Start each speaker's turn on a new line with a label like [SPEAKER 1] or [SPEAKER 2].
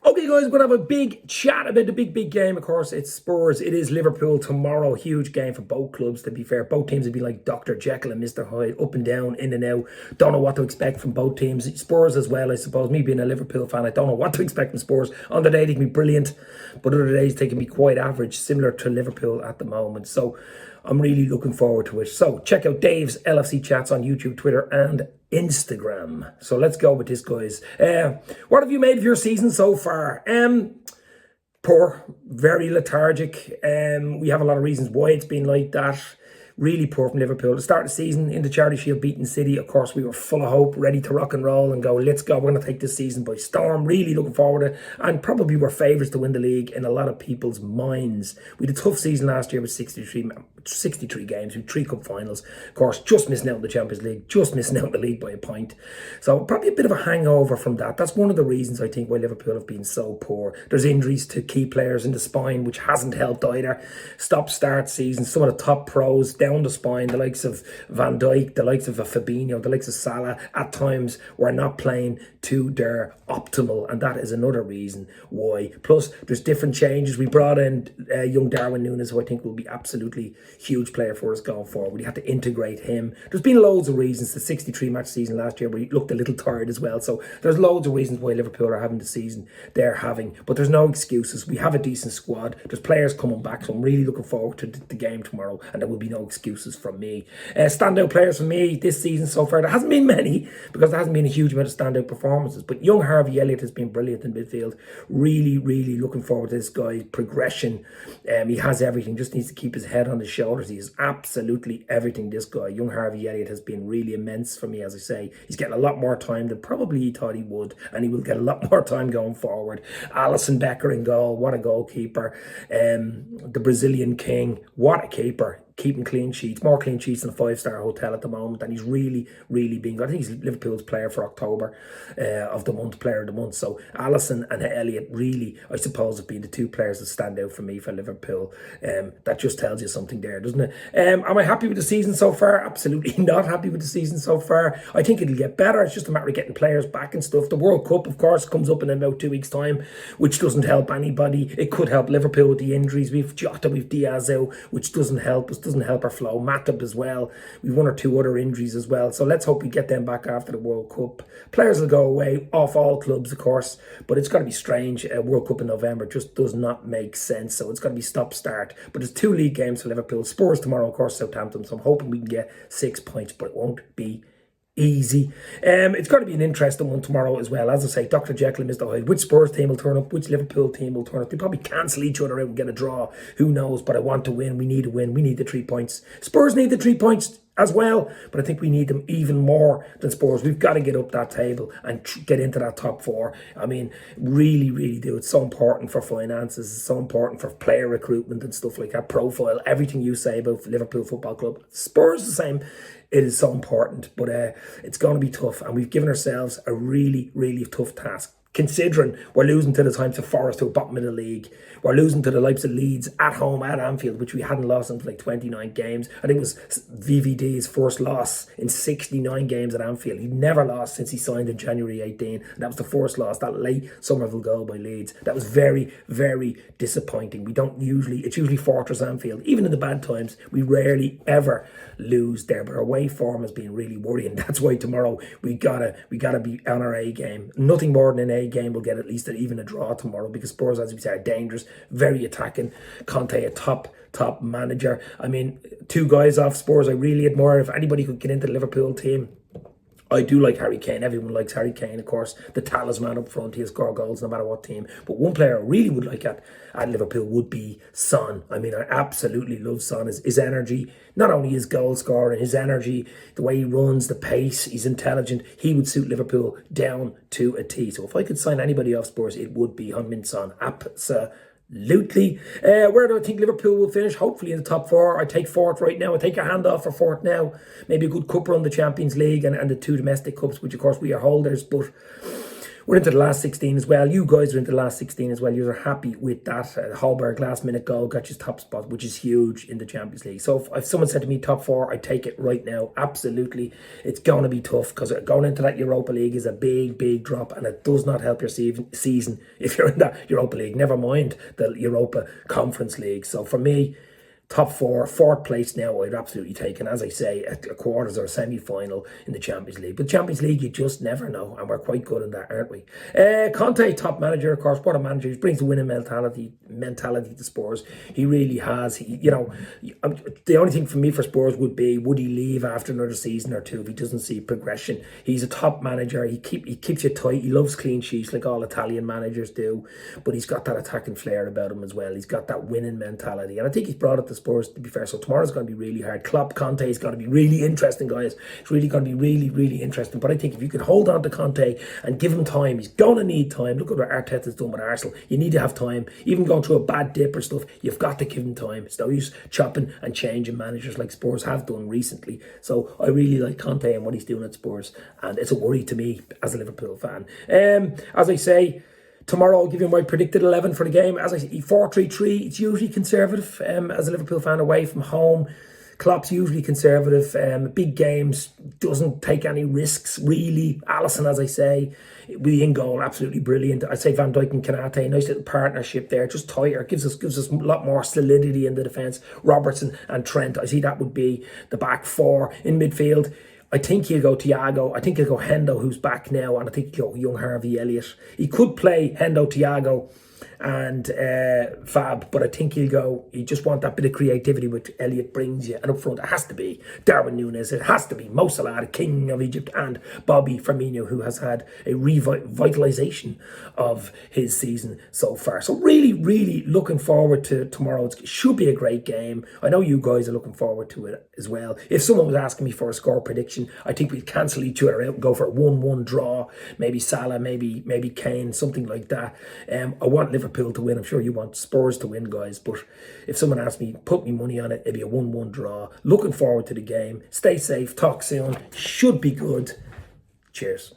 [SPEAKER 1] Okay, guys, we're going to have a big chat about the big game. Of course, it's Spurs. It is Liverpool tomorrow. Huge game for both clubs, to be fair. Both teams would be like Dr. Jekyll and Mr. Hyde, up and down, in and out. Don't know what to expect from both teams. Spurs as well, I suppose. Me being a Liverpool fan, I don't know what to expect from Spurs. On the day, they can be brilliant, but other days, they can be quite average, similar to Liverpool at the moment. So I'm really looking forward to it. So check out Dave's LFC chats on YouTube, Twitter, and Instagram. So let's go with this, guys. What have you made of your season so far? Poor, very lethargic. We have a lot of reasons why it's been like that. Really poor from Liverpool. To start the season in the Charity Shield, beating City, of course, we were full of hope, ready to rock and roll and go, let's go, we're going to take this season by storm. Really looking forward to it. And probably were favourites to win the league in a lot of people's minds. We had a tough season last year with 63 games, with 3 cup finals. Of course, just missing out in the Champions League, just missing out in the league by a point. So probably a bit of a hangover from that. That's one of the reasons, I think, why Liverpool have been so poor. There's injuries to key players in the spine, which hasn't helped either. Stop-start season, some of the top pros down the spine, the likes of Van Dijk, the likes of Fabinho, the likes of Salah, at times were not playing to their optimal, and that is another reason why. Plus, there's different changes. We brought in young Darwin Núñez, who I think will be absolutely huge player for us going forward. We had to integrate him. There's been loads of reasons. The 63 match season last year, where he looked a little tired as well. So there's loads of reasons why Liverpool are having the season they're having, but there's no excuses. We have a decent squad. There's players coming back, so I'm really looking forward to the game tomorrow, and there will be no excuses from me. Standout players for me this season so far, there hasn't been many, because there hasn't been a huge amount of standout performances, but young Harvey Elliott has been brilliant in midfield. Really looking forward to this guy's progression. He has everything, just needs to keep his head on his shoulders. He is absolutely everything, this guy. Young Harvey Elliott has been really immense for me, as I say. He's getting a lot more time than probably he thought he would, and he will get a lot more time going forward. Alisson Becker in goal, what a goalkeeper. The Brazilian king, what a keeper. Keeping clean sheets, more clean sheets than a 5-star hotel at the moment, and he's really been good. I think he's Liverpool's player for October of the month, player of the month. So Alisson and Elliott really, I suppose, have been the 2 players that stand out for me for Liverpool. That just tells you something there, doesn't it? Am I happy with the season so far? Absolutely not happy with the season so far. I think it'll get better. It's just a matter of getting players back and stuff. The World Cup, of course, comes up in about 2 weeks' time, which doesn't help anybody. It could help Liverpool with the injuries. We've Jota, we've Diaz out, which doesn't help us, doesn't help our flow. Matip as well. We've 1 or 2 other injuries as well. So let's hope we get them back after the World Cup. Players will go away off all clubs, of course, but it's got to be strange. World Cup in November just does not make sense. So it's got to be stop-start. But there's 2 league games for Liverpool. Spurs tomorrow, of course, Southampton. So I'm hoping we can get 6 points, but it won't be easy. It's going to be an interesting one tomorrow as well. As I say, Dr. Jekyll and Mr. Hyde. Which Spurs team will turn up? Which Liverpool team will turn up? They probably cancel each other out and get a draw. Who knows? But I want to win. We need to win. We need the 3 points. Spurs need the 3 points as well, but I think we need them even more than Spurs. We've got to get up that table and get into that top 4. I mean, really do. It's so important for finances. It's so important for player recruitment and stuff like that. Profile, everything you say about Liverpool Football Club. Spurs the same. It is so important, but it's going to be tough, and we've given ourselves a really tough task. Considering we're losing to the times of Forest, who are bottom of the league. We're losing to the likes of Leeds at home at Anfield, which we hadn't lost in like 29 games. I think it was VVD's first loss in 69 games at Anfield. He'd never lost since he signed in January 18. And that was the first loss, that late Somerville goal by Leeds. That was very disappointing. It's usually Fortress Anfield. Even in the bad times, we rarely ever lose there. But our away form has been really worrying. That's why tomorrow we gotta be on our A game. Nothing more than an A game will get at least even a draw tomorrow, because Spurs, as we say, are dangerous, very attacking. Conte, a top manager. I mean, 2 guys off Spurs I really admire. If anybody could get into the Liverpool team, I do like Harry Kane. Everyone likes Harry Kane, of course. The talisman up front. He'll score goals no matter what team. But one player I really would like at Liverpool would be Son. I mean, I absolutely love Son. His energy, not only his goal scoring, his energy, the way he runs, the pace, he's intelligent. He would suit Liverpool down to a T. So if I could sign anybody off Spurs, it would be Heung-min Son. Absolutely. Where do I think Liverpool will finish? Hopefully in the top 4. I take 4th right now. I take your hand off for 4th now. Maybe a good cup run, the Champions League and the 2 domestic cups, which of course we are holders. But We're into the last 16 as well. You guys are into the last 16 as well. You are happy with that. Hallberg last minute goal got you top spot, which is huge in the Champions League. So if someone said to me top 4, I'd take it right now. Absolutely. It's going to be tough because going into that Europa League is a big drop, and it does not help your season if you're in that Europa League. Never mind the Europa Conference League. So for me, top 4, 4th place now, I'd absolutely take. And as I say, a quarters or a semi-final in the Champions League. But Champions League, you just never know. And we're quite good in that, aren't we? Conte, top manager, of course. What a manager. He brings the winning mentality to Spurs. He really has. The only thing for me for Spurs would be, would he leave after another season or two if he doesn't see progression? He's a top manager. He keeps you tight. He loves clean sheets like all Italian managers do. But he's got that attacking flair about him as well. He's got that winning mentality. And I think he's brought it to Spurs, to be fair. So tomorrow's going to be really hard. Conte is going to be really interesting, guys. It's really going to be really interesting. But I think if you can hold on to Conte and give him time, he's going to need time. Look at what Arteta's done with Arsenal. You need to have time. Even going through a bad dip or stuff, you've got to give him time. It's no use chopping and changing managers like Spurs have done recently. So I really like Conte and what he's doing at Spurs. And it's a worry to me as a Liverpool fan. As I say, tomorrow I'll give you my predicted 11 for the game. As I say, 4-3-3, it's usually conservative as a Liverpool fan away from home. Klopp's usually conservative. Big games, doesn't take any risks, really. Alisson, as I say, we in goal, absolutely brilliant. I'd say Van Dijk and Kanate, nice little partnership there, just tighter, gives us a lot more solidity in the defence. Robertson and Trent, I see that would be the back 4 in midfield. I think he'll go Thiago. I think he'll go Hendo, who's back now, and I think he'll go young Harvey Elliott. He could play Hendo, Thiago, and Fab, but I think he just want that bit of creativity which Elliott brings you, and up front it has to be Darwin Núñez, it has to be Mo Salah, the king of Egypt, and Bobby Firmino, who has had a revitalization of his season so far. So really looking forward to tomorrow. It should be a great game. I know you guys are looking forward to it as well. If someone was asking me for a score prediction, I think we'd cancel each other out and go for a 1-1 draw, maybe Salah, maybe Kane, something like that. I want Liverpool to win. I'm sure you want Spurs to win, guys, but if someone asked me, put me money on it, it'd be a 1-1 draw. Looking forward to the game. Stay safe, talk soon, should be good. Cheers.